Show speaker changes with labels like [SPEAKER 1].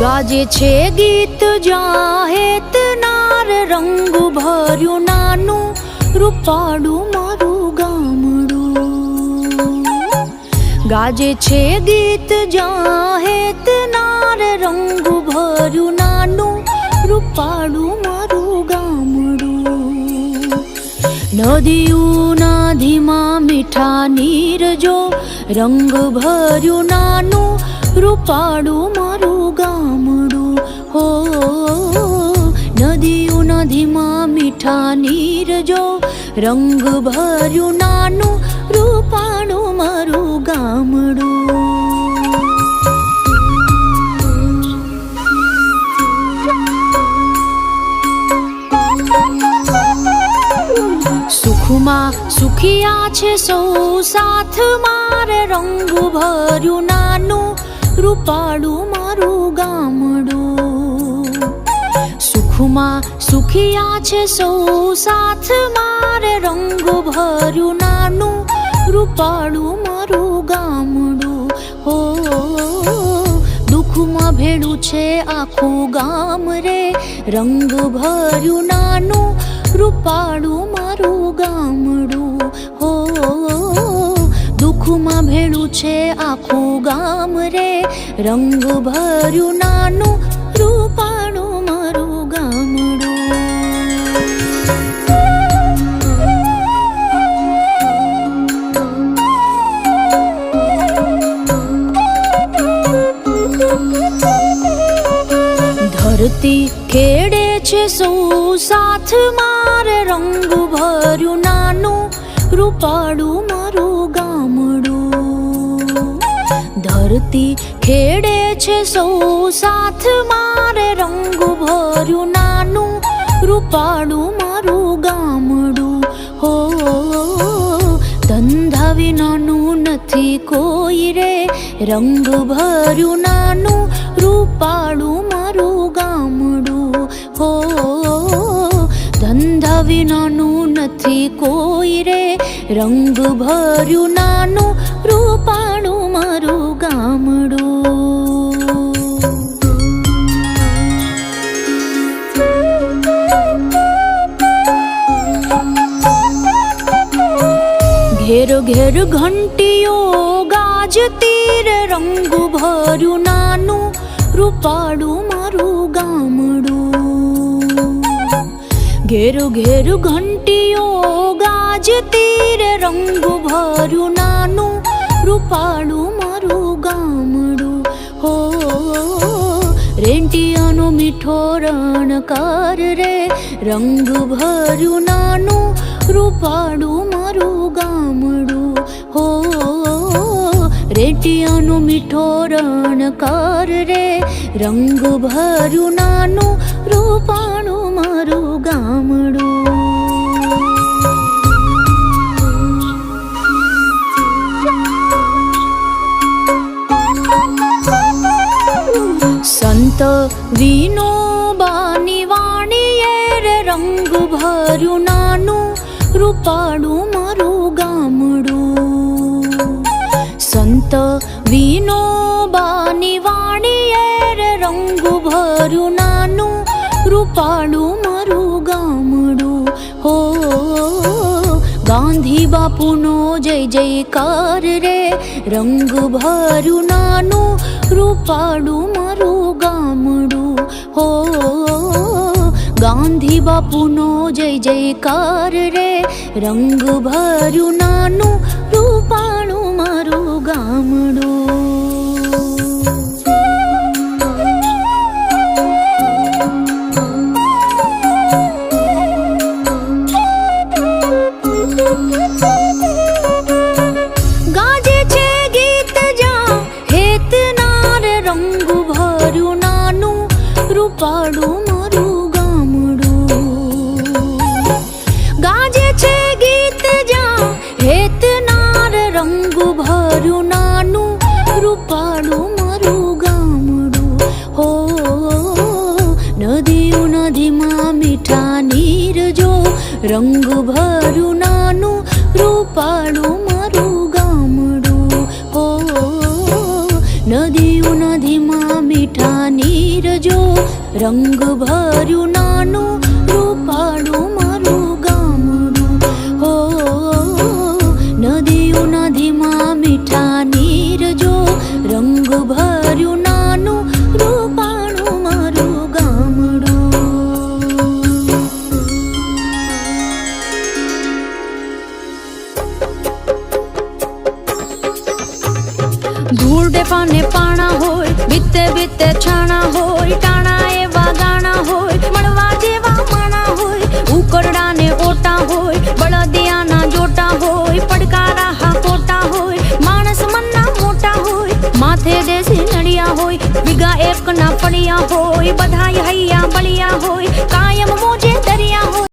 [SPEAKER 1] ગાજે છે ગીત જાહેત નાર રંગ ભર્યું નાનું રૂપાળું મારું ગામડું. ગાજે છે ગીત જાહેત નાર રંગ ભર્યું નાનું રૂપાળું મારું ગામડું. નદીઓના ધીમા મીઠા નીર જો રંગ ભર્યું નાનું રૂપાળું મારું ગામડું. હો નદીઓના ધીમા મીઠા નીર જો રંગ ભર્યું નાનું રૂપાળું મારું ગામડું. સુખમાં સુખિયા છે સૌ સાથ મારે રંગ ભર્યું નાનું રૂપાળું મારું ગામડું. સુખમાં સુખિયા છે સૌ સાથ મારે રંગ ભર્યું નાનું રૂપાળું મારું ગામડું. હો દુઃખમાં ભેળું છે આખું ગામ રે રંગ ભર્યું નાનું રૂપાળું મારું ગામડું. હો દુઃખમાં ભેળું છે આખું ગામ રે રંગ ભર્યું નાનું રૂપાળું મારું ગામડું. ધરતી ખેડે છે સૌ સાથ મારે રંગ ભર્યું નાનું રૂપાળું મારું ગામડું. ધરતી ખેડે છે સૌ સાથ મારે રંગ ભર્યું નાનું રૂપાળું મારું ગામડું. હો ધંધા વિનાનું નથી કોઈ રે રંગ ભર્યું નાનું રૂપાળું મારું ગામડું. હો ધંધા વિનાનું નથી કોઈ રે રંગ ભર્યું નાનું રૂપાળું મારું ગામડું. ઘેર ઘેર ઘંટીઓ ગાજતી રે રંગ ભર્યું નાનું રૂપાળું મારું ગામડું. ઘેર ઘેર ઘંટીઓ ગાજતી રે રંગ ભર્યું નાનું રૂપાળું મારું ગામડું. હો રેંટિયાનો મીઠો રણકાર રે રંગ ભર્યું નાનું રૂપાળું મારું ગામડું. હો રેંટિયાનો મીઠો રણકાર રે રંગ ભર્યું નાનું રૂપાળું મારું ગામડું. સંત વિનોબાની વાણીએ રે રંગ ભર્યું નાનું રૂપાળું મારું ગામડું. વિનોબાની વાણીએ રે રંગ ભર્યું નાનું રૂપાળું મારું ગામડું હો. ગાંધી બાપુનો જય જયકાર રે રંગ ભર્યું નાનું રૂપાળું મારું ગામડું હો. ગાંધી બાપુનો જય જયકાર રે રંગ ભર્યું નાનું રૂપાળું મારું ગામડું. ગાજે છે ગીત જ્યાં હેતનાર રંગ ભર્યું નાનું રૂપાળું મારું ગામડું. ગાજે છે ગીત જ્યાં હેતનાર રંગ ભર્યું નાનું રૂપાળું મારું ગામડું હો. નદીઓ નદીમાં મીઠા નીર જો રંગ ભર્યું નાનું રૂપાળું મારું ગામડું હો. નદીઓ નદીમાં મીઠા નીર જો રંગ ભર્યું નાનું રૂપાળું મારું ગામડું હો. નદીઓ નદીમાં મીઠા નીર જો રંગ ભર્યું નાનું રૂપાળું મારું ગામડું. ધૂળ ડેફાને પાણા હોય બીતે બીતે છાણા હોય ટાણા એવા ગાણા હોય મળવા જેવા માણા હોય ઉકરડાને ઓટા હોય બળદિયાના જોટા હોય પડકારા હા કોટા હોય માણસ મનના મોટા હોય માથે દેશી નડિયા હોય વીઘા એકના પડિયા હોય બધાય હૈયા બળિયા હોય